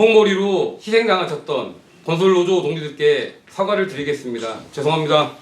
원폭몰이로 희생당하셨던 건설노조 동지들께 사과를 드리겠습니다. 죄송합니다.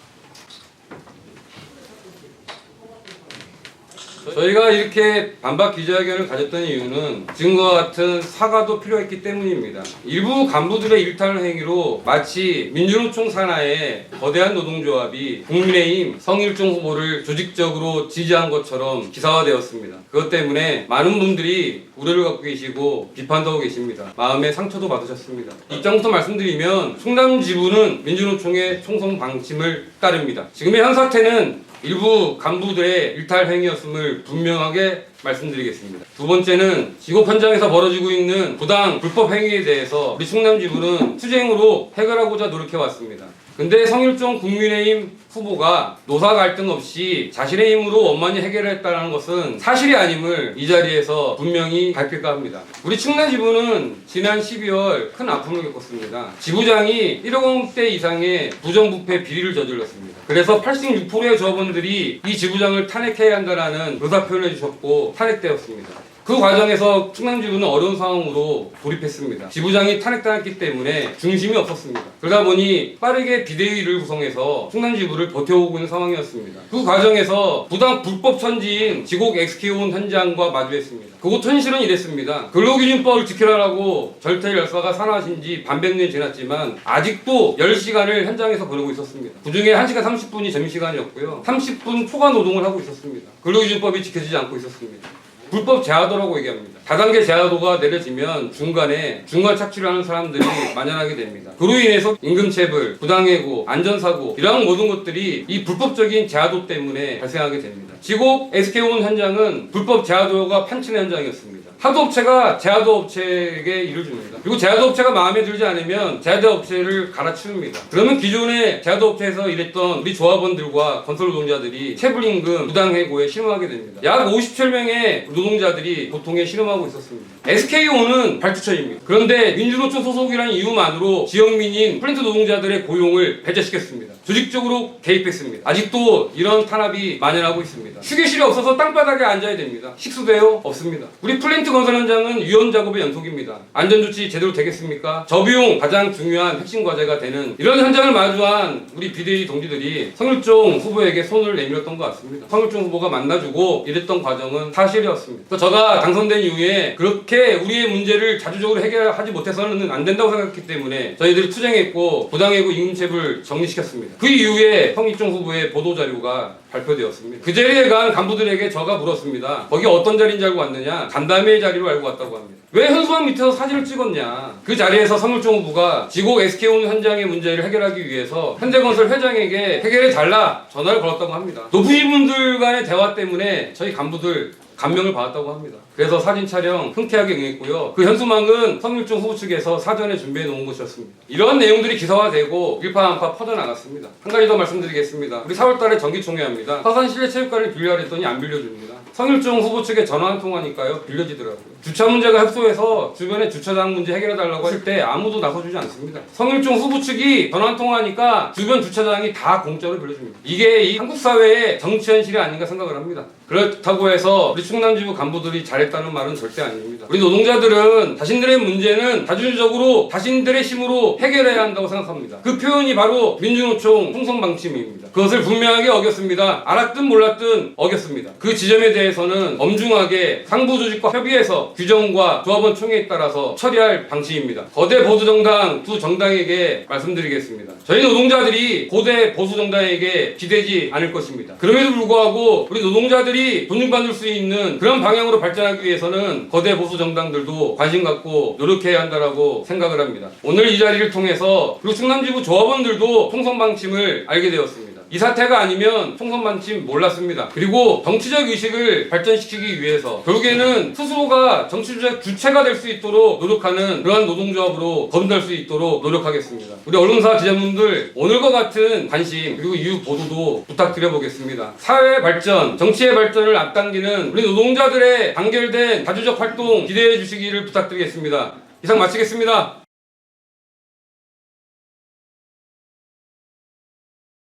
저희가 이렇게 반박 기자회견을 가졌던 이유는 지금과 같은 사과도 필요했기 때문입니다. 일부 간부들의 일탈 행위로 마치 민주노총 산하의 거대한 노동조합이 국민의힘 성일종 후보를 조직적으로 지지한 것처럼 기사화되었습니다. 그것 때문에 많은 분들이 우려를 갖고 계시고 비판도 하고 계십니다. 마음에 상처도 받으셨습니다. 입장부터 말씀드리면 충남 지부는 민주노총의 총선 방침을 따릅니다. 지금의 현 사태는 일부 간부들의 일탈 행위였음을 분명하게 말씀드리겠습니다. 두 번째는 지곡 현장에서 벌어지고 있는 부당 불법 행위에 대해서 우리 충남지부는 투쟁으로 해결하고자 노력해왔습니다. 근데 성일종 국민의힘 후보가 노사 갈등 없이 자신의 힘으로 원만히 해결했다는 것은 사실이 아님을 이 자리에서 분명히 밝힐까 합니다. 우리 충남지부는 지난 12월 큰 아픔을 겪었습니다. 지부장이 1억 원대 이상의 부정부패 비리를 저질렀습니다. 그래서 86%의 조합원들이 이 지부장을 탄핵해야 한다는 의사표현을 해주셨고 탄핵되었습니다. 그 과정에서 충남지부는 어려운 상황으로 돌입했습니다. 지부장이 탄핵당했기 때문에 중심이 없었습니다. 그러다 보니 빠르게 비대위를 구성해서 충남지부를 버텨오고 있는 상황이었습니다. 그 과정에서 부당 불법 천지인 지곡 SK온 현장과 마주했습니다. 그곳 현실은 이랬습니다. 근로기준법을 지키라고 절퇴 열사가 산화하신 지 반백년이 지났지만 아직도 10시간을 현장에서 보내고 있었습니다. 그중에 1시간 30분이 점심시간이었고요. 30분 초과 노동을 하고 있었습니다. 근로기준법이 지켜지지 않고 있었습니다. 불법 재하도라고 얘기합니다. 다단계 재하도가 내려지면 중간 착취를 하는 사람들이 만연하게 됩니다. 그로 인해서 임금체불, 부당해고, 안전사고 이러한 모든 것들이 이 불법적인 재하도 때문에 발생하게 됩니다. 지곡 SK온 현장은 불법 재하도가 판치는 현장이었습니다. 하도업체가 재하도업체에게 일을 줍니다. 그리고 재하도업체가 마음에 들지 않으면 재하도업체를 갈아치웁니다. 그러면 기존의 재하도업체에서 일했던 우리 조합원들과 건설노동자들이 체불임금, 부당해고에 신음하게 됩니다. 약 57명의 노동자들이 고통에 신음하고 있었습니다. SK온은 발주처입니다. 그런데 민주노총 소속이라는 이유만으로 지역민인 플랜트 노동자들의 고용을 배제시켰습니다. 조직적으로 개입했습니다. 아직도 이런 탄압이 만연하고 있습니다. 휴게실이 없어서 땅바닥에 앉아야 됩니다. 식수대요? 없습니다. 우리 플랜트 건설 현장은 위험 작업의 연속입니다. 안전조치 제대로 되겠습니까? 저비용 가장 중요한 핵심 과제가 되는 이런 현장을 마주한 우리 비대위 동지들이 성일종 후보에게 손을 내밀었던 것 같습니다. 성일종 후보가 만나주고 이랬던 과정은 사실이었습니다. 제가 당선된 이후에 그렇게 우리의 문제를 자주적으로 해결하지 못해서는 안 된다고 생각했기 때문에 저희들이 투쟁했고 부당해고 임금체불 정리시켰습니다. 그 이후에 성일종 후보의 보도자료가 발표되었습니다. 그 자리에 간 간부들에게 제가 물었습니다. 거기 어떤 자리인지 알고 왔느냐? 간담회 자리로 알고 왔다고 합니다. 왜 현수막 밑에서 사진을 찍었냐? 그 자리에서 성일종 후보가 지곡 SK온 현장의 문제를 해결하기 위해서 현대건설 회장에게 해결해달라 전화를 걸었다고 합니다. 높으신 분들 간의 대화 때문에 저희 간부들 감명을 받았다고 합니다. 그래서 사진 촬영 흔쾌하게 응했고요. 그 현수막은 성일종 후보 측에서 사전에 준비해 놓은 것이었습니다. 이런 내용들이 기사화되고 일파만파 퍼져나갔습니다. 한 가지 더 말씀드리겠습니다. 우리 4월달에 정기총회합니다. 화산 실내체육관을 빌려야 했더니 안 빌려줍니다. 성일종 후보 측에 전화 한 통화니까요. 빌려지더라고요. 주차 문제가 협소해서 주변에 주차장 문제 해결해달라고 할 때 아무도 나서주지 않습니다. 성일종 후보 측이 전화 한 통화하니까 주변 주차장이 다 공짜로 빌려줍니다. 이게 이 한국 사회의 정치 현실이 아닌가 생각을 합니다. 그렇다고 해서 우리 충남지부 간부들이 잘했다는 말은 절대 아닙니다. 우리 노동자들은 자신들의 문제는 자주적으로 자신들의 힘으로 해결해야 한다고 생각합니다. 그 표현이 바로 민주노총 총선방침입니다. 그것을 분명하게 어겼습니다. 알았든 몰랐든 어겼습니다. 그 지점에 대해서는 엄중하게 상부 조직과 협의해서 규정과 조합원 총회에 따라서 처리할 방침입니다. 거대 보수정당 두 정당에게 말씀드리겠습니다. 저희 노동자들이 고대 보수정당에게 기대지 않을 것입니다. 그럼에도 불구하고 우리 노동자들이 존중받을 수 있는 그런 방향으로 발전하기 위해서는 거대 보수 정당들도 관심 갖고 노력해야 한다라고 생각을 합니다. 오늘 이 자리를 통해서 그리고 충남지부 조합원들도 총선 방침을 알게 되었습니다. 이 사태가 아니면 총선 방침 몰랐습니다. 그리고 정치적 의식을 발전시키기 위해서 결국에는 스스로가 정치적 주체가 될 수 있도록 노력하는 그러한 노동조합으로 거듭날 수 있도록 노력하겠습니다. 우리 언론사 기자분들 오늘과 같은 관심 그리고 이후 보도도 부탁드려보겠습니다. 사회 발전, 정치의 발전을 앞당기는 우리 노동자들의 단결된 자주적 활동 기대해 주시기를 부탁드리겠습니다. 이상 마치겠습니다.